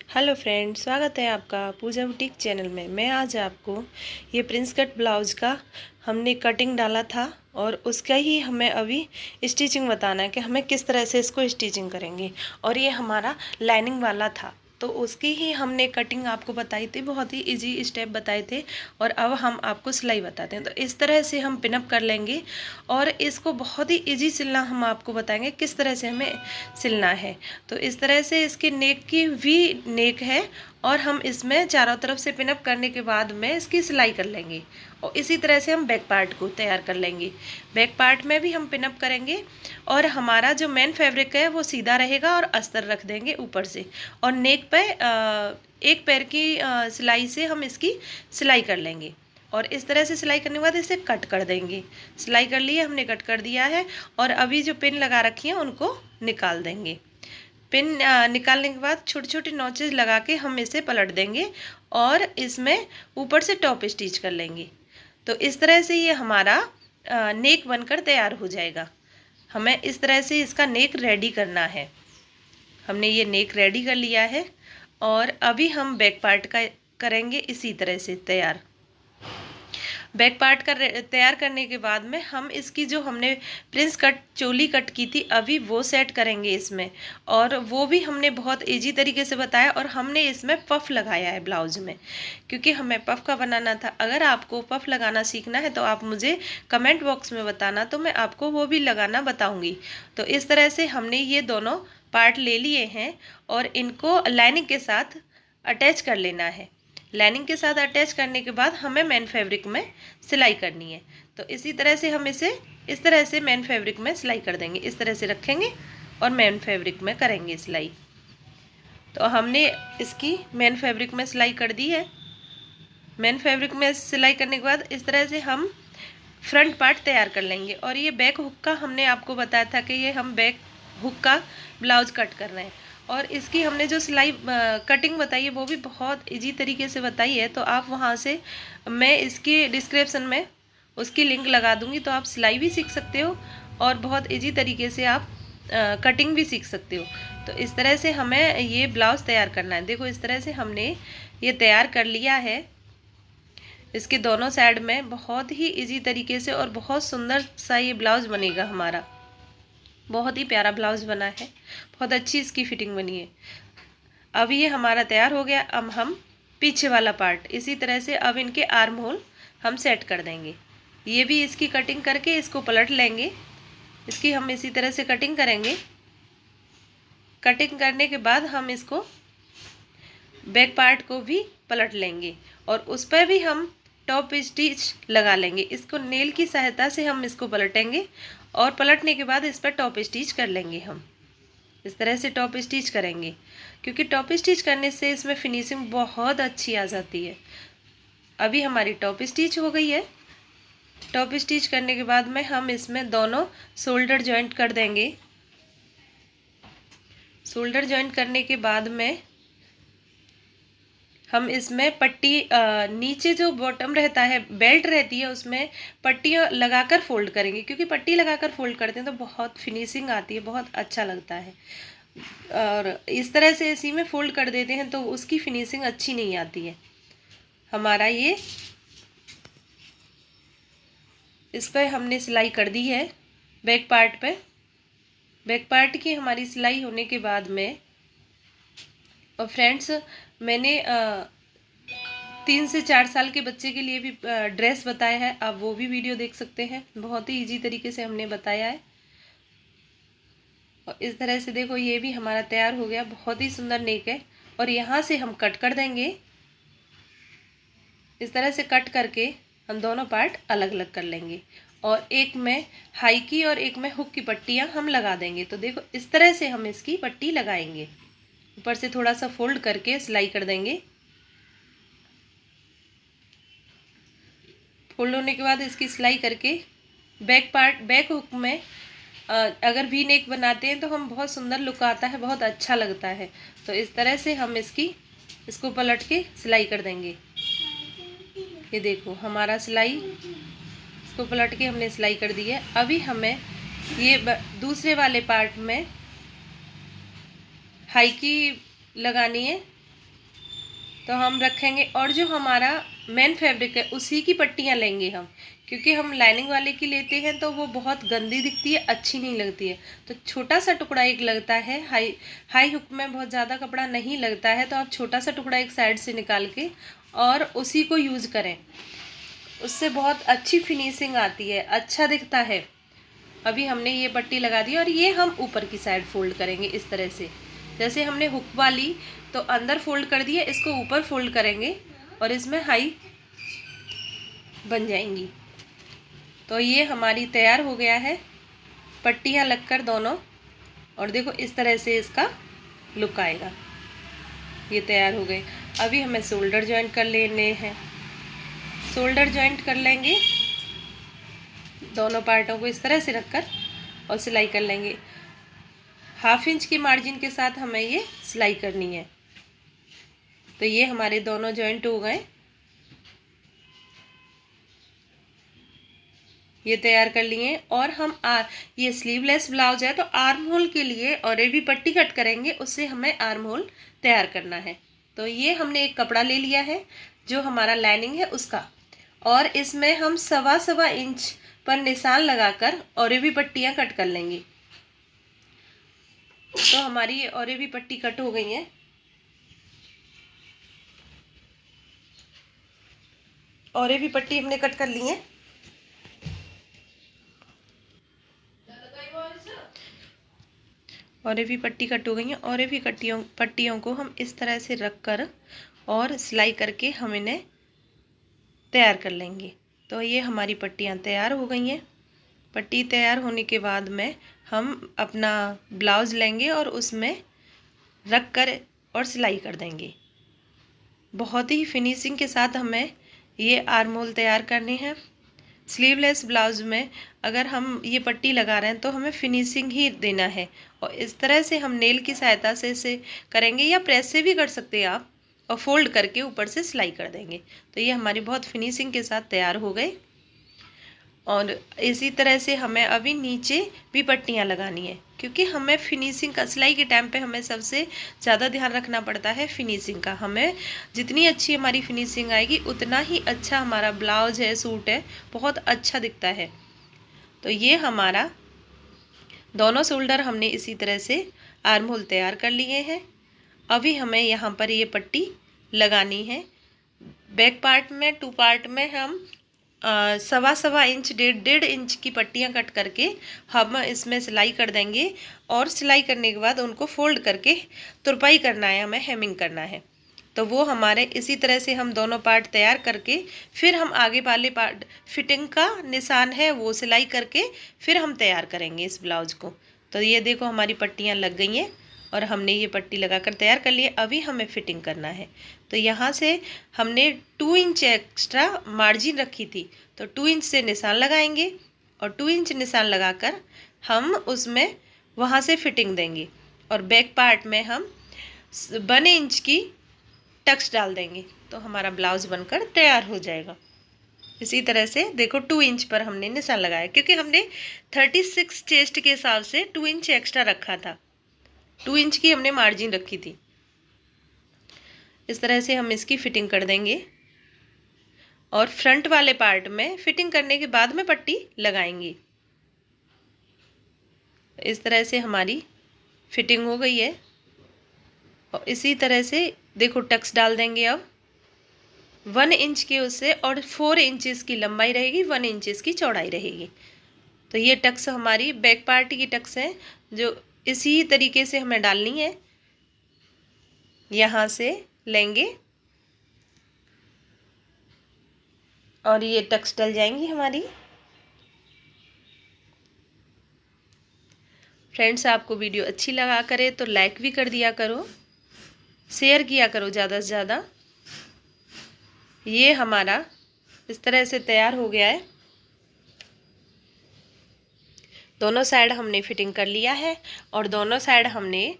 Hello friend, स्वागत है आपका पूजा बुटीक चैनल में। मैं आज आपको ये प्रिंस कट ब्लाउज का हमने कटिंग डाला था और उसका ही हमें अभी स्टिचिंग बताना है कि हमें किस तरह से इसको स्टिचिंग करेंगे। और ये हमारा लाइनिंग वाला था तो उसकी ही हमने कटिंग आपको बताई थी, बहुत ही इजी स्टेप बताए थे। और अब हम आपको सिलाई बताते हैं। तो इस तरह से हम पिनअप कर लेंगे और इसको बहुत ही इजी सिलना हम आपको बताएंगे किस तरह से हमें सिलना है। तो इस तरह से इसकी नेक की वी नेक है और हम इसमें चारों तरफ से पिनअप करने के बाद में इसकी सिलाई कर लेंगे। और इसी तरह से हम बैक पार्ट को तैयार कर लेंगे। बैक पार्ट में भी हम पिनअप करेंगे और हमारा जो मेन फैब्रिक है वो सीधा रहेगा और अस्तर रख देंगे ऊपर से। और नेक पे एक पैर की सिलाई से हम इसकी सिलाई कर लेंगे। और इस तरह से सिलाई करने के बाद इसे कट कर देंगे। सिलाई कर ली है हमने, कट कर दिया है। और अभी जो पिन लगा रखी है उनको निकाल देंगे। पिन निकालने के बाद छोटे छोटे नॉचेस लगा के हम इसे पलट देंगे और इसमें ऊपर से टॉप स्टिच कर लेंगे। तो इस तरह से ये हमारा नेक बनकर तैयार हो जाएगा। हमें इस तरह से इसका नेक रेडी करना है। हमने ये नेक रेडी कर लिया है और अभी हम बैक पार्ट का करेंगे इसी तरह से तैयार। बैक पार्ट का तैयार करने के बाद में हम इसकी जो हमने प्रिंस कट चोली कट की थी अभी वो सेट करेंगे इसमें। और वो भी हमने बहुत इजी तरीके से बताया। और हमने इसमें पफ लगाया है ब्लाउज में, क्योंकि हमें पफ का बनाना था। अगर आपको पफ लगाना सीखना है तो आप मुझे कमेंट बॉक्स में बताना, तो मैं आपको वो भी लगाना बताऊँगी। तो इस तरह से हमने ये दोनों पार्ट ले लिए हैं और इनको लाइनिंग के साथ अटैच कर लेना है। लाइनिंग के साथ अटैच करने के बाद हमें मेन फैब्रिक में सिलाई करनी है। तो इसी तरह से हम इसे इस तरह से मेन फैब्रिक में सिलाई कर देंगे। इस तरह से रखेंगे और मेन फैब्रिक में करेंगे सिलाई। तो हमने इसकी मेन फैब्रिक में सिलाई कर दी है। मेन फैब्रिक में सिलाई करने के बाद इस तरह से हम फ्रंट पार्ट तैयार कर लेंगे। और ये बैक हुक का हमने आपको बताया था कि ये हम बैक हुक का ब्लाउज कट कर रहे हैं। और इसकी हमने जो सिलाई कटिंग बताई है वो भी बहुत इजी तरीके से बताई है। तो आप वहाँ से, मैं इसकी डिस्क्रिप्शन में उसकी लिंक लगा दूँगी, तो आप सिलाई भी सीख सकते हो और बहुत इजी तरीके से आप कटिंग भी सीख सकते हो। तो इस तरह से हमें ये ब्लाउज़ तैयार करना है। देखो इस तरह से हमने ये तैयार कर लिया है। इसके दोनों साइड में बहुत ही इजी तरीके से और बहुत सुंदर सा ये ब्लाउज़ बनेगा हमारा। बहुत ही प्यारा ब्लाउज़ बना है, बहुत अच्छी इसकी फिटिंग बनी है। अब ये हमारा तैयार हो गया। अब हम पीछे वाला पार्ट इसी तरह से अब इनके आर्म होल हम सेट कर देंगे। ये भी इसकी कटिंग करके इसको पलट लेंगे। इसकी हम इसी तरह से कटिंग करेंगे। कटिंग करने के बाद हम इसको बैक पार्ट को भी पलट लेंगे और उस पर भी हम टॉप स्टिच लगा लेंगे। इसको नेल की सहायता से हम इसको पलटेंगे और पलटने के बाद इस पर टॉप स्टिच कर लेंगे। हम इस तरह से टॉप स्टिच करेंगे, क्योंकि टॉप स्टिच करने से इसमें फिनिशिंग बहुत अच्छी आ जाती है। अभी हमारी टॉप स्टिच हो गई है। टॉप स्टिच करने के बाद में हम इसमें दोनों शोल्डर जॉइंट कर देंगे। शोल्डर जॉइंट करने के बाद में हम इसमें पट्टी नीचे जो बॉटम रहता है, बेल्ट रहती है, उसमें पट्टियाँ लगाकर फोल्ड करेंगे। क्योंकि पट्टी लगाकर फोल्ड करते हैं तो बहुत फिनिशिंग आती है, बहुत अच्छा लगता है। और इस तरह से इसी में फोल्ड कर देते हैं तो उसकी फिनिशिंग अच्छी नहीं आती है। हमारा ये इस पर हमने सिलाई कर दी है बैक पार्ट पे। बैक पार्ट की हमारी सिलाई होने के बाद में, और फ्रेंड्स मैंने 3 से 4 साल के बच्चे के लिए भी ड्रेस बताया है, आप वो भी वीडियो देख सकते हैं। बहुत ही इजी तरीके से हमने बताया है। और इस तरह से देखो ये भी हमारा तैयार हो गया। बहुत ही सुंदर नेक है। और यहाँ से हम कट कर देंगे। इस तरह से कट करके हम दोनों पार्ट अलग अलग कर लेंगे और एक में हाई की और एक में हुक की पट्टियाँ हम लगा देंगे। तो देखो इस तरह से हम इसकी पट्टी लगाएंगे। ऊपर से थोड़ा सा फोल्ड करके सिलाई कर देंगे। फोल्ड होने के बाद इसकी सिलाई करके बैक पार्ट, बैक हुक में अगर वी नेक बनाते हैं तो हम बहुत सुंदर लुक आता है, बहुत अच्छा लगता है। तो इस तरह से हम इसको पलट के सिलाई कर देंगे। ये देखो हमारा सिलाई, इसको पलट के हमने सिलाई कर दी है। अभी हमें ये दूसरे वाले पार्ट में हाई की लगानी है तो हम रखेंगे। और जो हमारा मेन फैब्रिक है उसी की पट्टियाँ लेंगे हम, क्योंकि हम लाइनिंग वाले की लेते हैं तो वो बहुत गंदी दिखती है, अच्छी नहीं लगती है। तो छोटा सा टुकड़ा एक लगता है, हाई हुक में बहुत ज़्यादा कपड़ा नहीं लगता है, तो आप छोटा सा टुकड़ा एक साइड से निकाल के और उसी को यूज़ करें, उससे बहुत अच्छी फिनिशिंग आती है, अच्छा दिखता है। अभी हमने ये पट्टी लगा दी और ये हम ऊपर की साइड फोल्ड करेंगे इस तरह से। जैसे हमने हुक वाली तो अंदर फोल्ड कर दिया, इसको ऊपर फोल्ड करेंगे और इसमें हाई बन जाएंगी। तो ये हमारी तैयार हो गया है, पट्टियाँ लगकर दोनों। और देखो इस तरह से इसका लुक आएगा। ये तैयार हो गए। अभी हमें शोल्डर जॉइंट कर लेने हैं। शोल्डर जॉइंट कर लेंगे दोनों पार्टों को इस तरह से रखकर और सिलाई कर लेंगे। 1/2 इंच की मार्जिन के साथ हमें ये सिलाई करनी है। तो ये हमारे दोनों जॉइंट हो गए, ये तैयार कर लिए। और हम ये स्लीवलेस ब्लाउज है तो आर्म होल के लिए और ये भी पट्टी कट करेंगे, उससे हमें आर्म होल तैयार करना है। तो ये हमने एक कपड़ा ले लिया है जो हमारा लाइनिंग है उसका, और इसमें हम 1.25 इंच पर निशान लगाकर और ये भी पट्टियाँ कट कर लेंगे। तो हमारी और ये भी पट्टी कट हो गई है। और ये भी पट्टी हमने कट कर ली है। और ये भी पट्टी कट हो गई है। और ये भी पट्टियों को हम इस तरह से रख कर और सिलाई करके हम इन्हें तैयार कर लेंगे। तो ये हमारी पट्टियाँ तैयार हो गई हैं। पट्टी तैयार होने के बाद में हम अपना ब्लाउज़ लेंगे और उसमें रख कर और सिलाई कर देंगे। बहुत ही फिनिशिंग के साथ हमें ये आर्म होल तैयार करने हैं। स्लीवलेस ब्लाउज़ में अगर हम ये पट्टी लगा रहे हैं तो हमें फिनिशिंग ही देना है। और इस तरह से हम नेल की सहायता से इसे करेंगे, या प्रेस से भी कर सकते हैं आप, और फोल्ड करके ऊपर से सिलाई कर देंगे। तो ये हमारी बहुत फिनिशिंग के साथ तैयार हो गए। और इसी तरह से हमें अभी नीचे भी पट्टियाँ लगानी है, क्योंकि हमें फिनिशिंग का, सिलाई के टाइम पे हमें सबसे ज़्यादा ध्यान रखना पड़ता है फिनिशिंग का। हमें जितनी अच्छी हमारी फिनिशिंग आएगी उतना ही अच्छा हमारा ब्लाउज है, सूट है, बहुत अच्छा दिखता है। तो ये हमारा दोनों शोल्डर हमने इसी तरह से आर्म होल तैयार कर लिए हैं। अभी हमें यहाँ पर ये पट्टी लगानी है। बैक पार्ट में 2 पार्ट में हम 1.25 इंच 1.5 इंच की पट्टियाँ कट करके हम इसमें सिलाई कर देंगे। और सिलाई करने के बाद उनको फोल्ड करके तुरपाई करना है, हमें हेमिंग करना है। तो वो हमारे इसी तरह से हम दोनों पार्ट तैयार करके फिर हम आगे वाले पार्ट फिटिंग का निशान है वो सिलाई करके फिर हम तैयार करेंगे इस ब्लाउज को। तो ये देखो हमारी पट्टियाँ लग गई हैं और हमने ये पट्टी लगाकर तैयार कर लिए। अभी हमें फिटिंग करना है। तो यहाँ से हमने 2 इंच एक्स्ट्रा मार्जिन रखी थी, तो 2 इंच से निशान लगाएंगे और 2 इंच निशान लगाकर हम उसमें वहाँ से फिटिंग देंगे। और बैक पार्ट में हम 1 इंच की टक्स डाल देंगे, तो हमारा ब्लाउज बनकर तैयार हो जाएगा। इसी तरह से देखो 2 इंच पर हमने निशान लगाया, क्योंकि हमने 36 चेस्ट के हिसाब से 2 इंच एक्स्ट्रा रखा था। 2 इंच की हमने मार्जिन रखी थी। इस तरह से हम इसकी फिटिंग कर देंगे और फ्रंट वाले पार्ट में फिटिंग करने के बाद में पट्टी लगाएंगे। इस तरह से हमारी फिटिंग हो गई है। और इसी तरह से देखो टक्स डाल देंगे अब 1 इंच के उससे, और 4 इंचेस की लंबाई रहेगी, 1 इंचेस की चौड़ाई रहेगी। तो ये टक्स हमारी बैक पार्ट की टक्स हैं जो इसी तरीके से हमें डालनी है। यहाँ से लेंगे और ये टक्स डल जाएंगी हमारी। फ्रेंड्स, आपको वीडियो अच्छी लगा करे तो लाइक भी कर दिया करो, शेयर किया करो ज़्यादा से ज़्यादा। ये हमारा इस तरह से तैयार हो गया है। दोनों साइड हमने फिटिंग कर लिया है और दोनों साइड हमने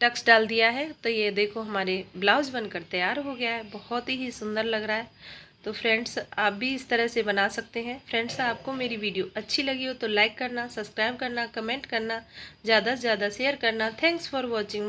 टक्स डाल दिया है। तो ये देखो हमारे ब्लाउज बनकर तैयार हो गया है, बहुत ही सुंदर लग रहा है। तो फ्रेंड्स, आप भी इस तरह से बना सकते हैं। फ्रेंड्स, आपको मेरी वीडियो अच्छी लगी हो तो लाइक करना, सब्सक्राइब करना, कमेंट करना, ज़्यादा से ज़्यादा शेयर करना। Thanks for watching.